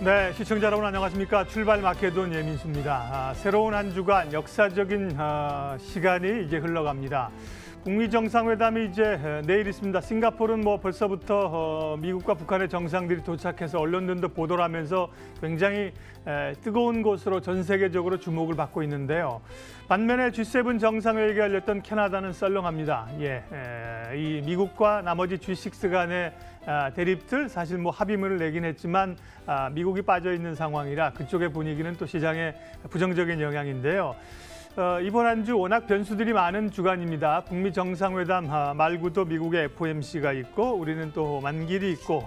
네, 시청자 여러분 안녕하십니까. 출발 마케돈 예민수입니다. 새로운 한 주간 역사적인 시간이 이제 흘러갑니다. 북미 정상회담이 이제 내일 있습니다. 싱가포르는 뭐 벌써부터 미국과 북한의 정상들이 도착해서 언론들도 보도를 하면서 굉장히 뜨거운 곳으로 전 세계적으로 주목을 받고 있는데요. 반면에 G7 정상회의가 열렸던 캐나다는 썰렁합니다. 이 미국과 나머지 G6 간의 대립들 사실 뭐 합의문을 내긴 했지만 미국이 빠져 있는 상황이라 그쪽의 분위기는 또 시장에 부정적인 영향인데요. 이번 한 주 워낙 변수들이 많은 주간입니다. 북미 정상회담 말고도 미국의 FOMC가 있고 우리는 또 만길이 있고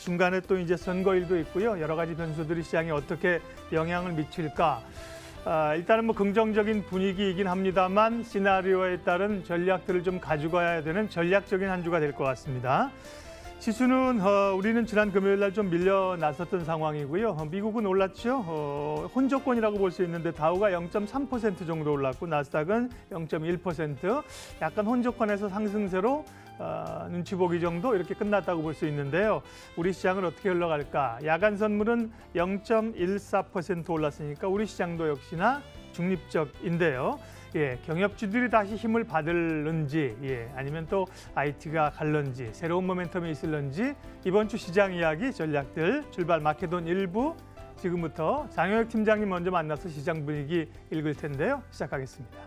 중간에 또 이제 선거일도 있고요. 여러 가지 변수들이 시장에 어떻게 영향을 미칠까? 일단은 뭐 긍정적인 분위기이긴 합니다만 시나리오에 따른 전략들을 좀 가져가야 되는 전략적인 한 주가 될 것 같습니다. 지수는 우리는 지난 금요일 날 좀 밀려났었던 상황이고요. 미국은 올랐죠. 혼조권이라고 볼 수 있는데 다우가 0.3% 정도 올랐고 나스닥은 0.1%. 약간 혼조권에서 상승세로 눈치 보기 정도 이렇게 끝났다고 볼 수 있는데요. 우리 시장은 어떻게 흘러갈까? 야간 선물은 0.14% 올랐으니까 우리 시장도 역시나 중립적인데요. 경협주들이 다시 힘을 받을는지 아니면 또 IT가 갈런지 새로운 모멘텀이 있을런지 이번 주 시장 이야기 전략들 출발 마케돈 1부 지금부터 장영혁 팀장님 먼저 만나서 시장 분위기 읽을 텐데요. 시작하겠습니다.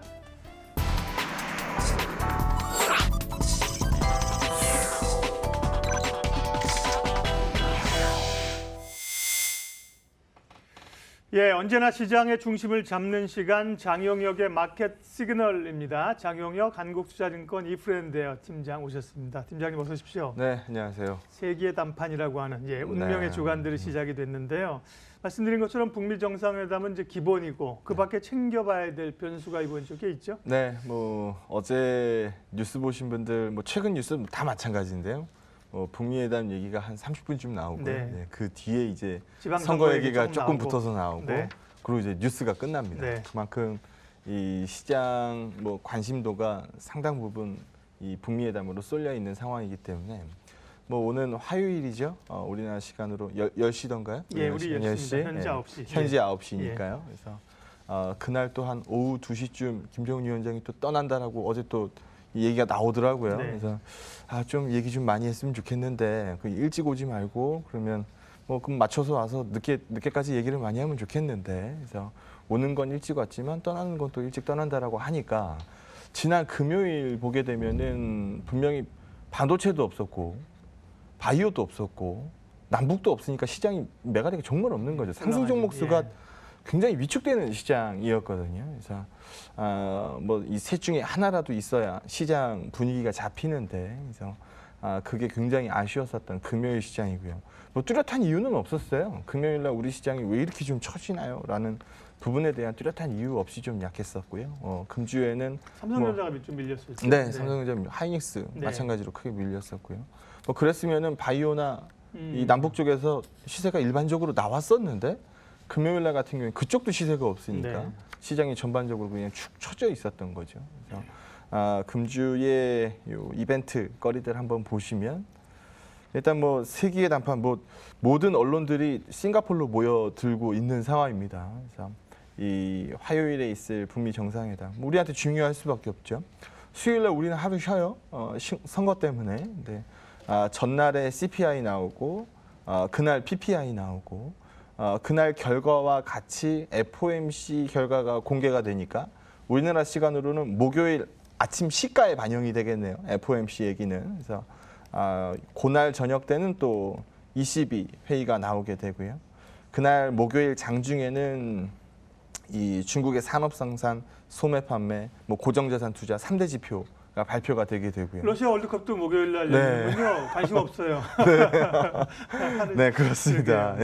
언제나 시장의 중심을 잡는 시간 장영혁의 마켓 시그널입니다. 장영혁 한국투자증권 이프렌드웨어 팀장 오셨습니다. 팀장님 어서 오십시오. 네, 안녕하세요. 세기의 단판이라고 하는 운명의 주간들이 시작이 됐는데요. 말씀드린 것처럼 북미 정상회담은 이제 기본이고 그 밖에 챙겨봐야 될 변수가 이번 주에 있죠? 네, 뭐 어제 뉴스 보신 분들 뭐 최근 뉴스 다 마찬가지인데요. 북미 회담 얘기가 한 30분쯤 나오고 그 뒤에 이제 선거 얘기가 조금 붙어서 나오고 그리고 이제 뉴스가 끝납니다. 그만큼 이 시장 뭐 관심도가 상당 부분 이 북미 회담으로 쏠려 있는 상황이기 때문에 뭐 오는 화요일이죠. 우리나라 시간으로 10시던가요? 우리 10시입니다. 현지 9시. 현지 9시니까요. 그래서 그날 또 한 오후 2시쯤 김정은 위원장이 또 떠난다라고 어제 또 얘기가 나오더라고요. 그래서 좀 얘기 좀 많이 했으면 좋겠는데 일찍 오지 말고 그러면 뭐 그럼 맞춰서 와서 늦게까지 얘기를 많이 하면 좋겠는데 그래서 오는 건 일찍 왔지만 떠나는 건 또 일찍 떠난다라고 하니까 지난 금요일 보게 되면은 분명히 반도체도 없었고 바이오도 없었고 남북도 없으니까 시장이 매가리가 정말 없는 거죠. 상승 종목 수가 굉장히 위축되는 시장이었거든요. 그래서 뭐 이 셋 중에 하나라도 있어야 시장 분위기가 잡히는데 그래서 그게 굉장히 아쉬웠었던 금요일 시장이고요. 뭐 뚜렷한 이유는 없었어요. 금요일 날 우리 시장이 왜 이렇게 좀 처지나요? 라는 부분에 대한 뚜렷한 이유 없이 좀 약했었고요. 금주에는 삼성전자가 좀 밀렸었죠. 네, 삼성전자, 하이닉스 마찬가지로 크게 밀렸었고요. 뭐 그랬으면은 바이오나 이 남북 쪽에서 시세가 일반적으로 나왔었는데 금요일 날 같은 경우에 그쪽도 시세가 없으니까 시장이 전반적으로 그냥 축 처져 있었던 거죠. 그래서 금주의 요 이벤트 거리들 한번 보시면 일단 뭐 세기의 단판 뭐 모든 언론들이 싱가포르로 모여들고 있는 상황입니다. 그래서 이 화요일에 있을 북미 정상회담 우리한테 중요할 수밖에 없죠. 수요일 날 우리는 하루 쉬어요. 선거 때문에. 근데 전날에 CPI 나오고 그날 PPI 나오고 그날 결과와 같이 FOMC 결과가 공개가 되니까 우리나라 시간으로는 목요일 아침 시가에 반영이 되겠네요. FOMC 얘기는. 그래서 그날 저녁 때는 또 ECB 회의가 나오게 되고요. 그날 목요일 장중에는 이 중국의 산업생산, 소매 판매, 뭐 고정자산 투자 3대 지표가 발표가 되게 되고요. 러시아 월드컵도 목요일 날 열리는군요. 관심 없어요. 네, 그렇습니다.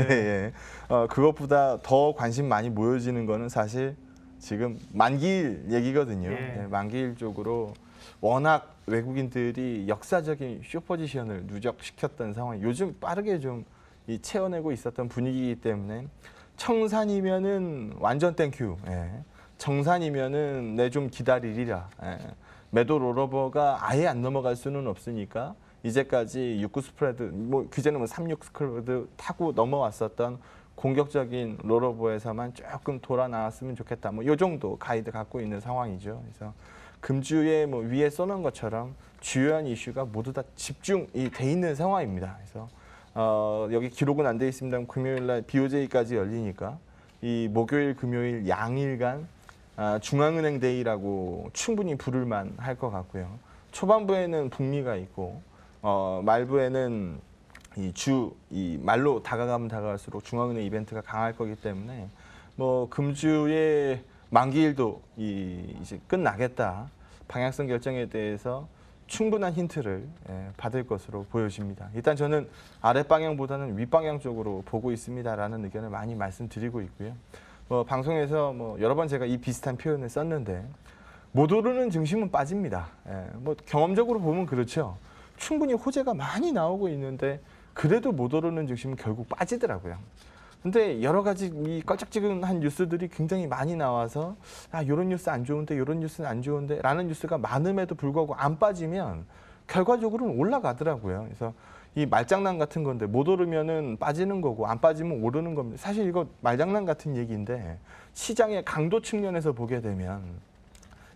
그것보다 더 관심 많이 모여지는 거는 사실 지금 만기일 얘기거든요. 만기일 쪽으로 워낙 외국인들이 역사적인 숏포지션을 누적시켰던 상황이 요즘 빠르게 좀 채워내고 있었던 분위기이기 때문에 청산이면은 완전 땡큐. 정산이면은 내 좀 기다리리라. 매도 롤오버가 아예 안 넘어갈 수는 없으니까 이제까지 69 스프레드, 뭐 그전에는 36 스프레드 타고 넘어왔었던 공격적인 롤오버에서만 조금 돌아 나왔으면 좋겠다. 뭐 요 정도 가이드 갖고 있는 상황이죠. 그래서 금주에 뭐 위에 써놓은 것처럼 주요한 이슈가 모두 다 집중이 돼 있는 상황입니다. 그래서 여기 기록은 안 돼 있습니다. 금요일 날 BOJ까지 열리니까 이 목요일, 금요일 양일간 중앙은행 데이라고 충분히 부를만 할 것 같고요. 초반부에는 북미가 있고 말부에는 이 말로 다가가면 다가갈수록 중앙은행 이벤트가 강할 거기 때문에 뭐 금주의 만기일도 이제 끝나겠다. 방향성 결정에 대해서 충분한 힌트를 받을 것으로 보여집니다. 일단 저는 아랫방향보다는 윗방향 쪽으로 보고 있습니다라는 의견을 많이 말씀드리고 있고요. 방송에서 여러 번 제가 이 비슷한 표현을 썼는데 못 오르는 증시는 빠집니다. 뭐 경험적으로 보면 그렇죠. 충분히 호재가 많이 나오고 있는데 그래도 못 오르는 증시는 결국 빠지더라고요. 근데 여러 가지 이 껄쩍지근한 뉴스들이 굉장히 많이 나와서 이런 뉴스 안 좋은데 이런 뉴스는 안 좋은데 라는 뉴스가 많음에도 불구하고 안 빠지면 결과적으로는 올라가더라고요. 그래서 이 말장난 같은 건데 못 오르면은 빠지는 거고 안 빠지면 오르는 겁니다. 사실 이거 말장난 같은 얘기인데 시장의 강도 측면에서 보게 되면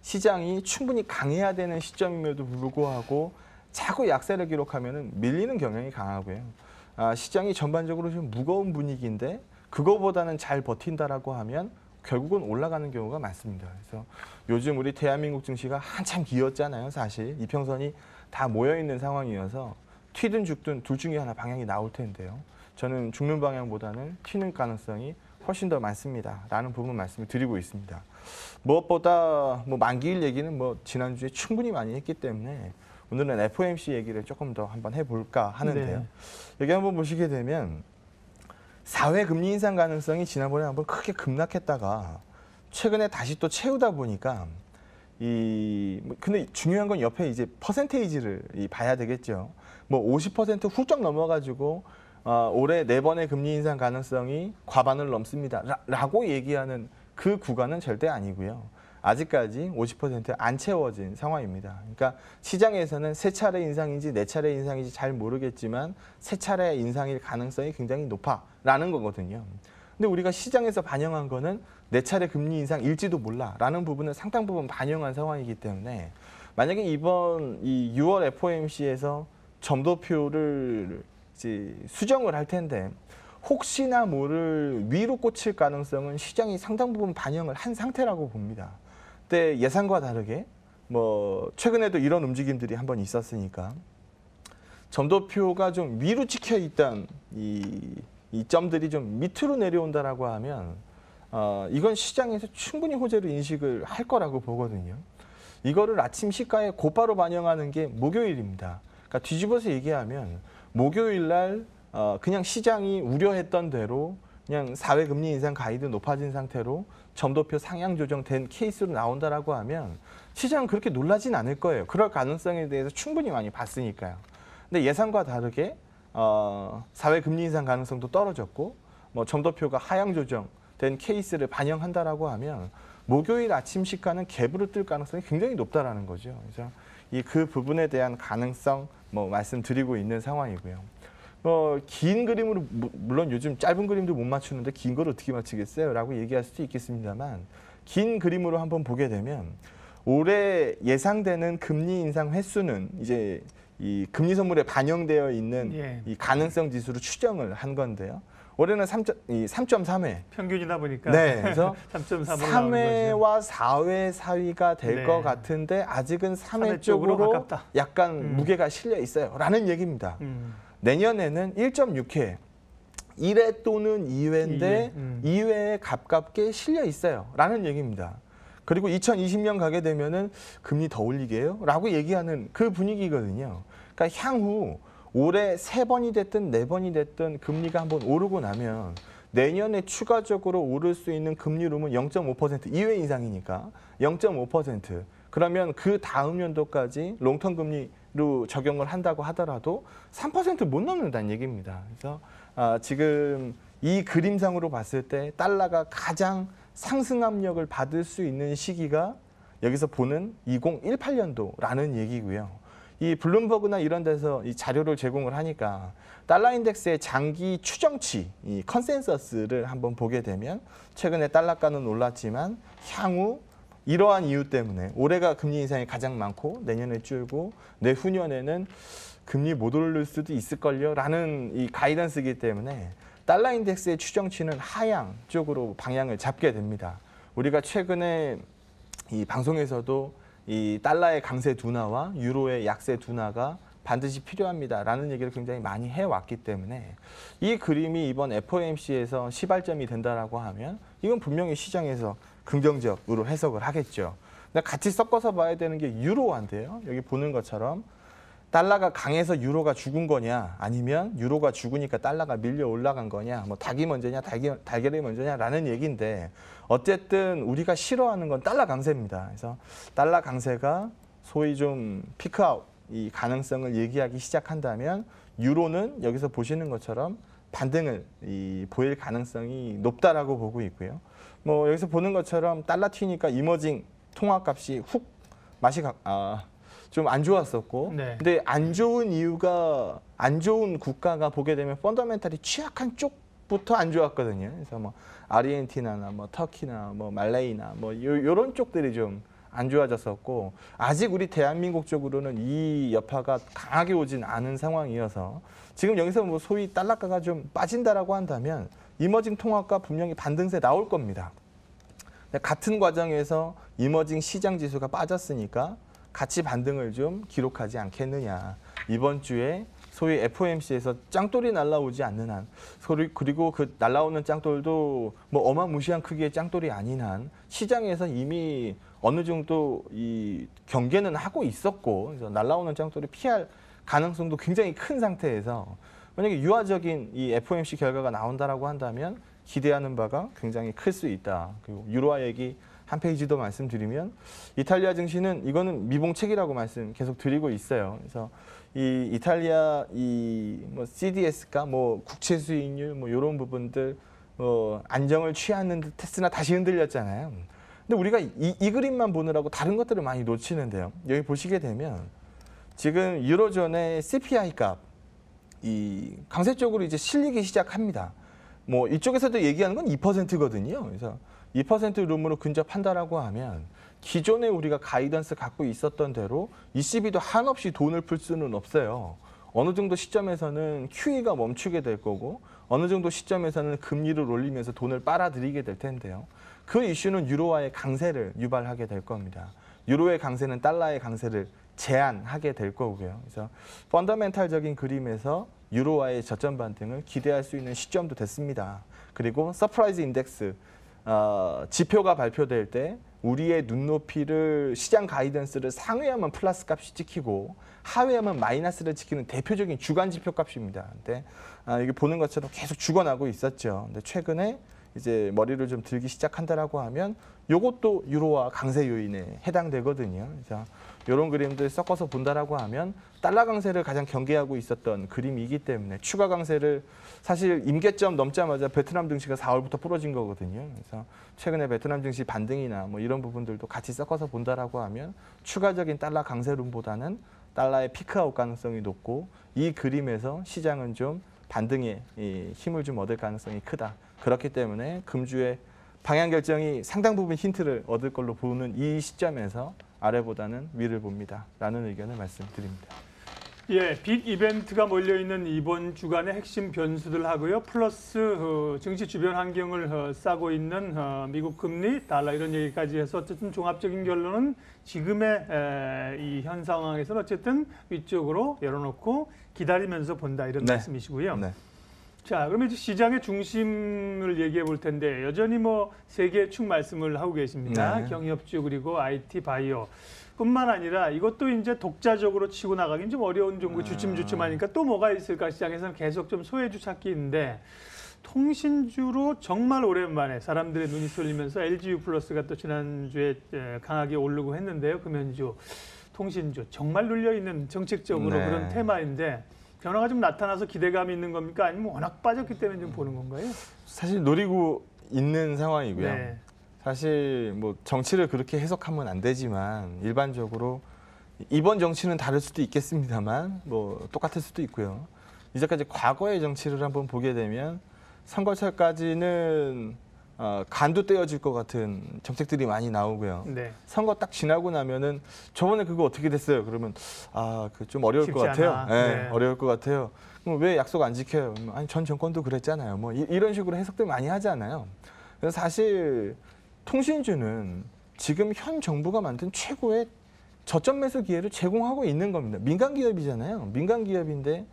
시장이 충분히 강해야 되는 시점임에도 불구하고 자꾸 약세를 기록하면은 밀리는 경향이 강하고요. 시장이 전반적으로 좀 무거운 분위기인데 그거보다는 잘 버틴다라고 하면 결국은 올라가는 경우가 많습니다. 그래서 요즘 우리 대한민국 증시가 한참 기었잖아요. 사실 이평선이 다 모여 있는 상황이어서 튀든 죽든 둘 중에 하나 방향이 나올 텐데요. 저는 죽는 방향보다는 튀는 가능성이 훨씬 더 많습니다. 라는 부분 말씀을 드리고 있습니다. 무엇보다 만기일 얘기는 지난주에 충분히 많이 했기 때문에 오늘은 FOMC 얘기를 조금 더 한번 해볼까 하는데요. 네. 여기 한번 보시게 되면 4회 금리 인상 가능성이 지난번에 한번 크게 급락했다가 최근에 다시 또 채우다 보니까 근데 중요한 건 옆에 이제 퍼센테이지를 봐야 되겠죠. 50% 훌쩍 넘어가지고 올해 4번의 금리 인상 가능성이 과반을 넘습니다. 라고 얘기하는 그 구간은 절대 아니고요. 아직까지 50%안 채워진 상황입니다. 그러니까 시장에서는 3차례 인상인지 4차례 인상인지 잘 모르겠지만 3차례 인상일 가능성이 굉장히 높아라는 거거든요. 근데 우리가 시장에서 반영한 거는 4차례 금리 인상일지도 몰라라는 부분을 상당 부분 반영한 상황이기 때문에 만약에 이번 이 6월 FOMC에서 점도표를 이제 수정을 할 텐데 혹시나 모를 위로 꽂힐 가능성은 시장이 상당 부분 반영을 한 상태라고 봅니다. 그때 예상과 다르게 최근에도 이런 움직임들이 한번 있었으니까 점도표가 좀 위로 찍혀 있던 이 점들이 좀 밑으로 내려온다라고 하면 이건 시장에서 충분히 호재로 인식을 할 거라고 보거든요. 이거를 아침 시가에 곧바로 반영하는 게 목요일입니다. 그러니까 뒤집어서 얘기하면 목요일 날 그냥 시장이 우려했던 대로 그냥 4회 금리 인상 가이드 높아진 상태로 점도표 상향 조정된 케이스로 나온다라고 하면 시장은 그렇게 놀라진 않을 거예요. 그럴 가능성에 대해서 충분히 많이 봤으니까요. 근데 예상과 다르게 4회 금리 인상 가능성도 떨어졌고 점도표가 하향 조정된 케이스를 반영한다라고 하면 목요일 아침 시가는 갭으로 뜰 가능성이 굉장히 높다라는 거죠. 그래서 그 부분에 대한 가능성 말씀드리고 있는 상황이고요. 긴 그림으로 물론 요즘 짧은 그림도 못 맞추는데 긴 걸 어떻게 맞추겠어요? 라고 얘기할 수도 있겠습니다만 긴 그림으로 한번 보게 되면 올해 예상되는 금리 인상 횟수는 이제 이 금리 선물에 반영되어 있는 이 가능성 지수로 추정을 한 건데요. 올해는 3.3회 평균이다 보니까 네, 그래서 3.3회와 4회 사이가 될 것 같은데 아직은 3회 쪽으로 가깝다. 약간 무게가 실려 있어요. 라는 얘기입니다. 내년에는 1.6회, 1회 또는 2회인데 2회에 가깝게 실려 있어요. 라는 얘기입니다. 그리고 2020년 가게 되면은 금리 더 올리게요? 라고 얘기하는 그 분위기거든요. 그러니까 향후 올해 3번이 됐든 4번이 됐든 금리가 한번 오르고 나면 내년에 추가적으로 오를 수 있는 금리 룸은 0.5%, 2회 인상이니까 0.5%. 그러면 그 다음 연도까지 롱텀 금리로 적용을 한다고 하더라도 3% 못 넘는다는 얘기입니다. 그래서 지금 이 그림상으로 봤을 때 달러가 가장 상승 압력을 받을 수 있는 시기가 여기서 보는 2018년도라는 얘기고요. 이 블룸버그나 이런 데서 이 자료를 제공을 하니까 달러 인덱스의 장기 추정치, 이 컨센서스를 한번 보게 되면 최근에 달러가는 올랐지만 향후 이러한 이유 때문에 올해가 금리 인상이 가장 많고 내년에 줄고 내후년에는 금리 못 오를 수도 있을걸요 라는 이 가이던스이기 때문에 달러 인덱스의 추정치는 하향 쪽으로 방향을 잡게 됩니다. 우리가 최근에 이 방송에서도 이 달러의 강세 둔화와 유로의 약세 둔화가 반드시 필요합니다라는 얘기를 굉장히 많이 해왔기 때문에 이 그림이 이번 FOMC에서 시발점이 된다라고 하면 이건 분명히 시장에서 긍정적으로 해석을 하겠죠. 근데 같이 섞어서 봐야 되는 게 유로화인데요. 여기 보는 것처럼 달러가 강해서 유로가 죽은 거냐 아니면 유로가 죽으니까 달러가 밀려 올라간 거냐 뭐 닭이 먼저냐 달걀이 먼저냐라는 얘기인데 어쨌든 우리가 싫어하는 건 달러 강세입니다. 그래서 달러 강세가 소위 좀 피크아웃 이 가능성을 얘기하기 시작한다면 유로는 여기서 보시는 것처럼 반등을 보일 가능성이 높다라고 보고 있고요. 뭐 여기서 보는 것처럼 달러 튀니까 이머징 통화값이 훅 맛이 좀 안 좋았었고, 네. 근데 안 좋은 이유가 안 좋은 국가가 보게 되면 펀더멘탈이 취약한 쪽부터 안 좋았거든요. 그래서 뭐 아르헨티나나 뭐 터키나 뭐 말레이나 뭐 요런 쪽들이 좀 안 좋아졌었고 아직 우리 대한민국 쪽으로는 이 여파가 강하게 오진 않은 상황이어서 지금 여기서 뭐 소위 달러가가 좀 빠진다라고 한다면 이머징 통화가 분명히 반등세 나올 겁니다. 같은 과정에서 이머징 시장 지수가 빠졌으니까 같이 반등을 좀 기록하지 않겠느냐. 이번 주에 소위 FOMC에서 짱돌이 날라오지 않는 한, 그리고 그 날라오는 짱돌도 뭐 어마무시한 크기의 짱돌이 아닌 한 시장에서 이미 어느 정도 이 경계는 하고 있었고, 그래서 날라오는 짱돌을 피할 가능성도 굉장히 큰 상태에서 만약에 유화적인 이 FOMC 결과가 나온다라고 한다면 기대하는 바가 굉장히 클 수 있다. 그리고 유로화 얘기 한 페이지 더 말씀드리면 이탈리아 증시는 이거는 미봉책이라고 말씀 계속 드리고 있어요. 그래서 이 이탈리아 뭐 CDS가 뭐 국채 수익률 뭐 이런 부분들 안정을 취하는 듯했으나 다시 흔들렸잖아요. 근데 우리가 이 그림만 보느라고 다른 것들을 많이 놓치는데요. 여기 보시게 되면 지금 유로존의 CPI 값 이 강세 쪽으로 이제 실리기 시작합니다. 뭐 이쪽에서도 얘기하는 건 2%거든요. 그래서 2% 룸으로 근접한다라고 하면 기존에 우리가 가이던스 갖고 있었던 대로 ECB도 한없이 돈을 풀 수는 없어요. 어느 정도 시점에서는 QE가 멈추게 될 거고 어느 정도 시점에서는 금리를 올리면서 돈을 빨아들이게 될 텐데요. 그 이슈는 유로화의 강세를 유발하게 될 겁니다. 유로의 강세는 달러의 강세를 제한하게 될 거고요. 그래서 펀더멘탈적인 그림에서 유로화의 저점 반등을 기대할 수 있는 시점도 됐습니다. 그리고 서프라이즈 인덱스 지표가 발표될 때 우리의 눈높이를 시장 가이던스를 상회하면 플러스 값이 찍히고 하회하면 마이너스를 찍히는 대표적인 주간 지표 값입니다. 근데 이게 보는 것처럼 계속 죽어나고 있었죠. 근데 최근에 이제 머리를 좀 들기 시작한다라고 하면 이것도 유로화 강세 요인에 해당되거든요. 그래서 이런 그림들 섞어서 본다라고 하면 달러 강세를 가장 경계하고 있었던 그림이기 때문에 추가 강세를 사실 임계점 넘자마자 베트남 증시가 4월부터 부러진 거거든요. 그래서 최근에 베트남 증시 반등이나 뭐 이런 부분들도 같이 섞어서 본다라고 하면 추가적인 달러 강세룸보다는 달러의 피크아웃 가능성이 높고 이 그림에서 시장은 좀 반등에 힘을 좀 얻을 가능성이 크다. 그렇기 때문에 금주의 방향 결정이 상당 부분 힌트를 얻을 걸로 보는 이 시점에서 아래보다는 위를 봅니다. 라는 의견을 말씀드립니다. 예, 빅 이벤트가 몰려있는 이번 주간의 핵심 변수들 하고요. 플러스 증시 주변 환경을 싸고 있는 미국 금리, 달러 이런 얘기까지 해서 어쨌든 종합적인 결론은 지금의 이 현 상황에서는 어쨌든 위쪽으로 열어놓고 기다리면서 본다 이런 말씀이시고요. 네. 자, 그러면 이제 시장의 중심을 얘기해 볼 텐데 여전히 뭐 세 개의 축 말씀을 하고 계십니다. 네. 경협주 그리고 IT, 바이오. 뿐만 아니라 이것도 이제 독자적으로 치고 나가긴 좀 어려운 정도 주춤주춤하니까 또 뭐가 있을까 시장에서는 계속 좀 소외주 찾기 있는데 통신주로 정말 오랜만에 사람들의 눈이 쏠리면서 LGU 플러스가 또 지난주에 강하게 오르고 했는데요. 금연주, 통신주 정말 눌려있는 정책적으로 그런 테마인데 변화가 좀 나타나서 기대감이 있는 겁니까? 아니면 워낙 빠졌기 때문에 좀 보는 건가요? 사실 노리고 있는 상황이고요. 네. 사실 뭐 정치를 그렇게 해석하면 안 되지만 일반적으로 이번 정치는 다를 수도 있겠습니다만 뭐 똑같을 수도 있고요. 이제까지 과거의 정치를 한번 보게 되면 선거철까지는 간도 떼어질 것 같은 정책들이 많이 나오고요. 네. 선거 딱 지나고 나면은 저번에 그거 어떻게 됐어요? 그러면 그 좀 어려울 것 쉽지 같아요. 않아. 네, 네. 어려울 것 같아요. 그럼 왜 약속 안 지켜요? 아니 전 정권도 그랬잖아요. 뭐 이런 식으로 해석들 많이 하잖아요. 그래서 사실 통신주는 지금 현 정부가 만든 최고의 저점 매수 기회를 제공하고 있는 겁니다. 민간 기업이잖아요. 민간 기업인데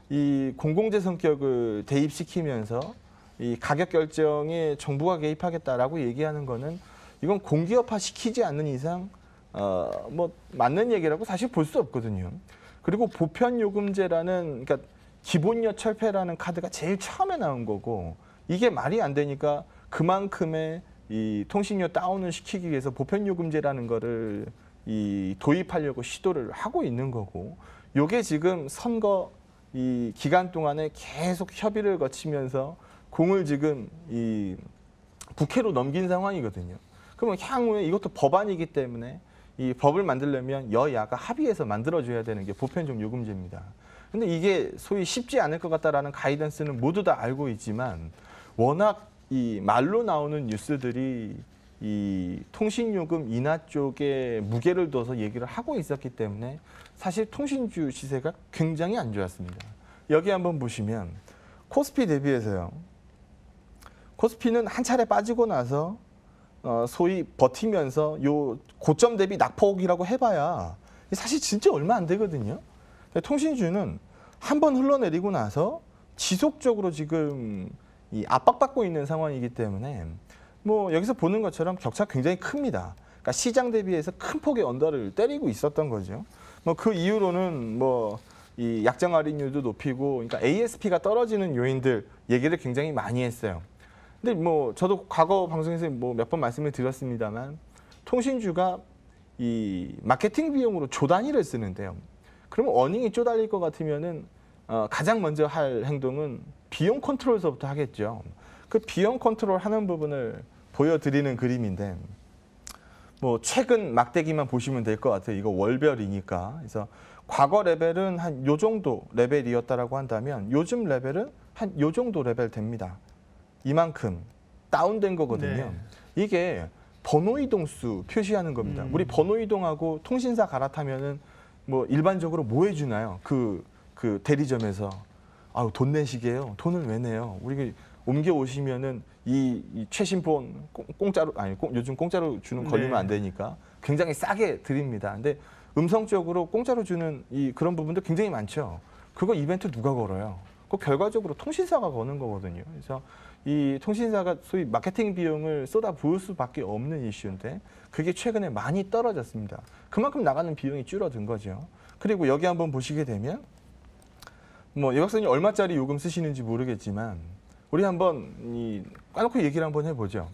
이 공공재 성격을 대입시키면서 이 가격 결정에 정부가 개입하겠다라고 얘기하는 거는 이건 공기업화 시키지 않는 이상 뭐 맞는 얘기라고 사실 볼 수 없거든요. 그리고 보편요금제라는 그러니까 기본료 철폐라는 카드가 제일 처음에 나온 거고 이게 말이 안 되니까 그만큼의 이 통신료 다운을 시키기 위해서 보편요금제라는 거를 이 도입하려고 시도를 하고 있는 거고 요게 지금 선거 이 기간 동안에 계속 협의를 거치면서 공을 지금 이 국회로 넘긴 상황이거든요. 그러면 향후에 이것도 법안이기 때문에 이 법을 만들려면 여야가 합의해서 만들어줘야 되는 게 보편적 요금제입니다. 근데 이게 소위 쉽지 않을 것 같다라는 가이던스는 모두 다 알고 있지만 워낙 이 말로 나오는 뉴스들이 이 통신요금 인하 쪽에 무게를 둬서 얘기를 하고 있었기 때문에 사실 통신주 시세가 굉장히 안 좋았습니다. 여기 한번 보시면 코스피 대비해서요. 코스피는 한 차례 빠지고 나서 소위 버티면서 요 고점 대비 낙폭이라고 해봐야 사실 진짜 얼마 안 되거든요. 통신주는 한 번 흘러내리고 나서 지속적으로 지금 이 압박받고 있는 상황이기 때문에 뭐 여기서 보는 것처럼 격차가 굉장히 큽니다. 그러니까 시장 대비해서 큰 폭의 언더를 때리고 있었던 거죠. 뭐 그 이후로는 뭐 이 약정 할인율도 높이고, 그러니까 ASP가 떨어지는 요인들 얘기를 굉장히 많이 했어요. 근데 뭐 저도 과거 방송에서 뭐 몇 번 말씀을 드렸습니다만 통신주가 이 마케팅 비용으로 조 단위를 쓰는데요. 그러면 어닝이 쪼달릴 것 같으면은 가장 먼저 할 행동은 비용 컨트롤서부터 하겠죠. 그 비용 컨트롤 하는 부분을 보여드리는 그림인데 뭐 최근 막대기만 보시면 될 것 같아요. 이거 월별이니까. 그래서 과거 레벨은 한 요 정도 레벨이었다라고 한다면 요즘 레벨은 한 요 정도 레벨 됩니다. 이만큼 다운된 거거든요. 네. 이게 번호 이동수 표시하는 겁니다. 우리 번호 이동하고 통신사 갈아타면은 뭐 일반적으로 뭐 해주나요? 그 대리점에서 아우 돈 내시게요. 돈을 왜 내요? 우리 옮겨 오시면은 이 최신폰 공짜로 요즘 공짜로 주는 걸리면 안 되니까 굉장히 싸게 드립니다. 근데 음성적으로 공짜로 주는 이 그런 부분도 굉장히 많죠. 그거 이벤트 누가 걸어요? 그 결과적으로 통신사가 거는 거거든요. 그래서 이 통신사가 소위 마케팅 비용을 쏟아 부을 수밖에 없는 이슈인데 그게 최근에 많이 떨어졌습니다. 그만큼 나가는 비용이 줄어든 거죠. 그리고 여기 한번 보시게 되면 뭐 이 박사님 얼마짜리 요금 쓰시는지 모르겠지만 우리 한번 까놓고 얘기를 한번 해보죠.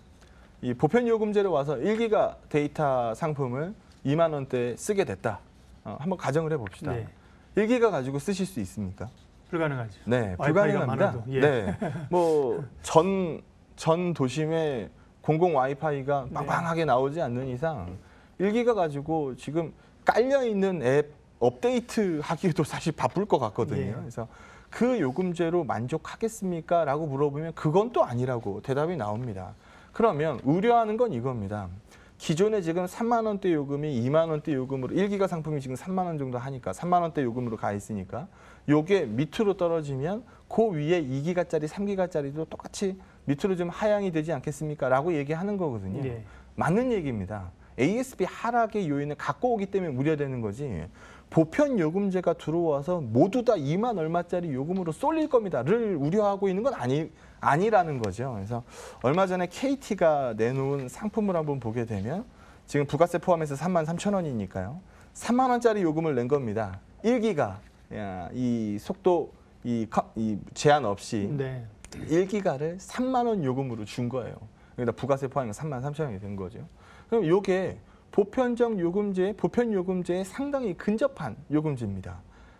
이 보편요금제로 와서 1기가 데이터 상품을 2만 원대에 쓰게 됐다. 한번 가정을 해봅시다. 네. 1기가 가지고 쓰실 수 있습니까? 불가능하죠. 네, 와이파이가 불가능합니다. 많아도, 예. 네, 뭐 전 도심에 공공 와이파이가 빵빵하게 나오지 않는 이상 1기가 가지고 지금 깔려 있는 앱 업데이트 하기도 사실 바쁠 것 같거든요. 예. 그래서 그 요금제로 만족하겠습니까? 라고 물어보면 그건 또 아니라고 대답이 나옵니다. 그러면 우려하는 건 이겁니다. 기존에 지금 3만 원대 요금이 2만 원대 요금으로 1기가 상품이 지금 3만 원 정도 하니까 3만 원대 요금으로 가 있으니까 요게 밑으로 떨어지면 그 위에 2기가짜리, 3기가짜리도 똑같이 밑으로 좀 하향이 되지 않겠습니까? 라고 얘기하는 거거든요. 네. 맞는 얘기입니다. ASP 하락의 요인을 갖고 오기 때문에 우려되는 거지. 보편 요금제가 들어와서 모두 다 2만 얼마짜리 요금으로 쏠릴 겁니다를 우려하고 있는 건 아니라는 거죠. 그래서 얼마 전에 KT가 내놓은 상품을 한번 보게 되면 지금 부가세 포함해서 3만 3천 원이니까요. 3만 원짜리 요금을 낸 겁니다. 1기가 이 속도 이 제한 없이 네. 1기가를 3만 원 요금으로 준 거예요. 그러니까 부가세 포함해서 3만 3천 원이 된 거죠. 그럼 이게 보편 요금제에 상당히 근접한 요금제입니다.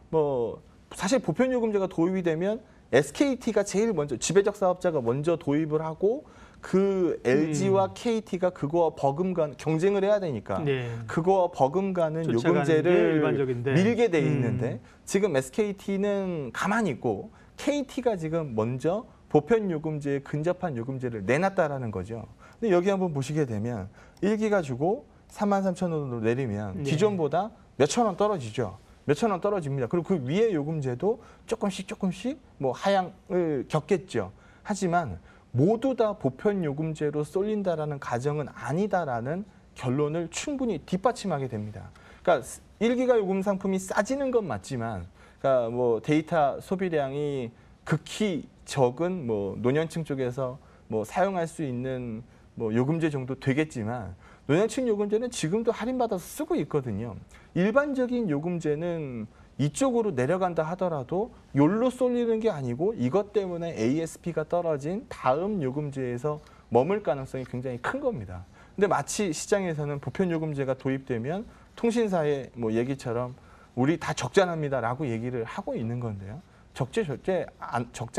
뭐 사실 보편 요금제가 도입이 되면 SKT가 제일 먼저 지배적 사업자가 먼저 도입을 하고 그 LG와 KT가 그거와 버금가는 경쟁을 해야 되니까 네. 그거와 버금가는 쫓아가는 게 요금제를 일반적인데. 밀게 돼 있는데 지금 SKT는 가만히 있고 KT가 지금 먼저 보편 요금제에 근접한 요금제를 내놨다라는 거죠. 근데 여기 한번 보시게 되면 1기가 주고 33,000원으로 내리면 네. 기존보다 몇천 원 떨어지죠. 몇천 원 떨어집니다. 그리고 그 위에 요금제도 조금씩 뭐 하향을 겪겠죠. 하지만 모두 다 보편 요금제로 쏠린다라는 가정은 아니다라는 결론을 충분히 뒷받침하게 됩니다. 그러니까 1기가 요금 상품이 싸지는 건 맞지만, 그러니까 뭐 데이터 소비량이 극히 적은 뭐 노년층 쪽에서 뭐 사용할 수 있는 뭐 요금제 정도 되겠지만 노년층 요금제는 지금도 할인받아서 쓰고 있거든요. 일반적인 요금제는 이쪽으로 내려간다 하더라도 요로 쏠리는 게 아니고 이것 때문에 ASP가 떨어진 다음 요금제에서 머물 가능성이 굉장히 큰 겁니다. 근데 마치 시장에서는 보편 요금제가 도입되면 통신사의 뭐 얘기처럼 우리 다 적자납니다라고 얘기를 하고 있는 건데요. 적자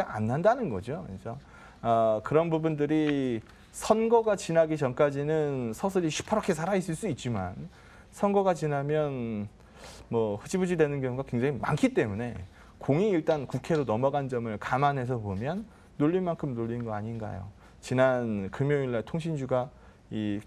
안 난다는 거죠. 그래서 그런 부분들이 선거가 지나기 전까지는 서슬이 시퍼렇게 살아있을 수 있지만 선거가 지나면 뭐 흐지부지 되는 경우가 굉장히 많기 때문에 공이 일단 국회로 넘어간 점을 감안해서 보면 놀릴 만큼 놀린 거 아닌가요? 지난 금요일 날 통신주가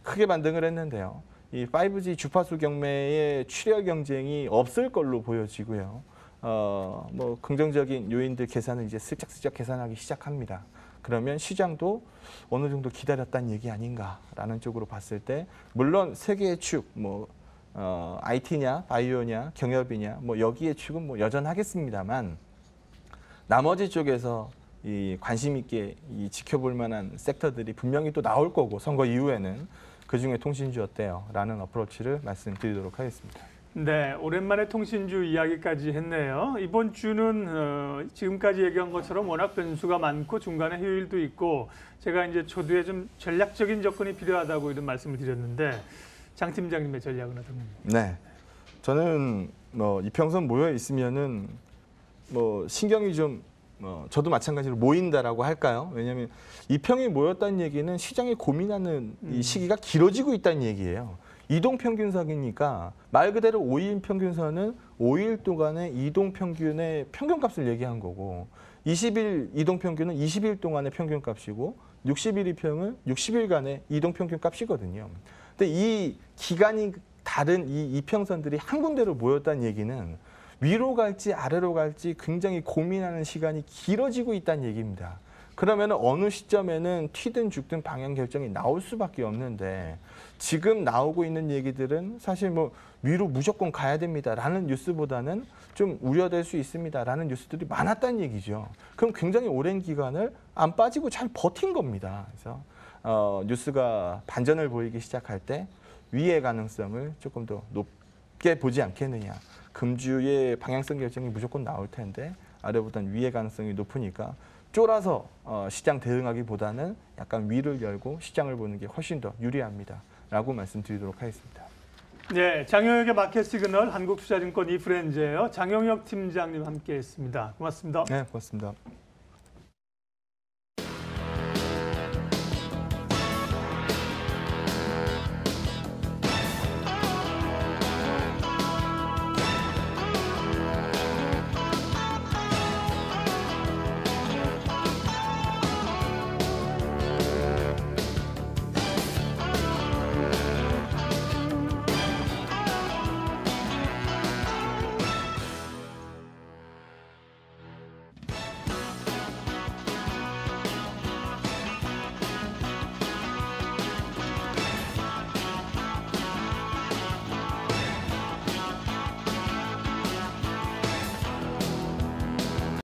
크게 반등을 했는데요. 이 5G 주파수 경매의 출혈 경쟁이 없을 걸로 보여지고요. 뭐 긍정적인 요인들 계산을 이제 슬쩍슬쩍 계산하기 시작합니다. 그러면 시장도 어느 정도 기다렸다는 얘기 아닌가라는 쪽으로 봤을 때 물론 세 개의 축, 뭐 IT냐, 바이오냐, 경협이냐, 뭐 여기에 축은 뭐 여전하겠습니다만 나머지 쪽에서 이 관심 있게 지켜볼 만한 섹터들이 분명히 또 나올 거고 선거 이후에는 그 중에 통신주 어때요? 라는 어프로치를 말씀드리도록 하겠습니다. 네, 오랜만에 통신주 이야기까지 했네요. 이번 주는 지금까지 얘기한 것처럼 워낙 변수가 많고 중간에 휴일도 있고 제가 이제 초두에 좀 전략적인 접근이 필요하다고 이런 말씀을 드렸는데 장 팀장님의 전략은 어떤 겁니까? 네, 저는 뭐 이평선 모여 있으면은 뭐 신경이 좀 저도 마찬가지로 모인다라고 할까요? 왜냐하면 이평이 모였다는 얘기는 시장이 고민하는 이 시기가 길어지고 있다는 얘기예요. 이동평균선이니까 말 그대로 5일 평균선은 5일 동안의 이동평균의 평균값을 얘기한 거고 20일 이동평균은 20일 동안의 평균값이고 60일 이평은 60일간의 이동평균값이거든요. 근데 이 기간이 다른 이 이평선들이 한 군데로 모였다는 얘기는 위로 갈지 아래로 갈지 굉장히 고민하는 시간이 길어지고 있다는 얘기입니다. 그러면 어느 시점에는 튀든 죽든 방향 결정이 나올 수밖에 없는데 지금 나오고 있는 얘기들은 사실 뭐 위로 무조건 가야 됩니다라는 뉴스보다는 좀 우려될 수 있습니다라는 뉴스들이 많았다는 얘기죠. 그럼 굉장히 오랜 기간을 안 빠지고 잘 버틴 겁니다. 그래서 뉴스가 반전을 보이기 시작할 때 위의 가능성을 조금 더 높게 보지 않겠느냐. 금주의 방향성 결정이 무조건 나올 텐데 아래보다는 위의 가능성이 높으니까 쫄아서 시장 대응하기보다는 약간 위를 열고 시장을 보는 게 훨씬 더 유리합니다. 라고 말씀드리도록 하겠습니다. 네, 장영혁의 마켓 시그널 한국투자증권 이프렌즈예요. 장영혁 팀장님 함께했습니다. 고맙습니다. 네, 고맙습니다.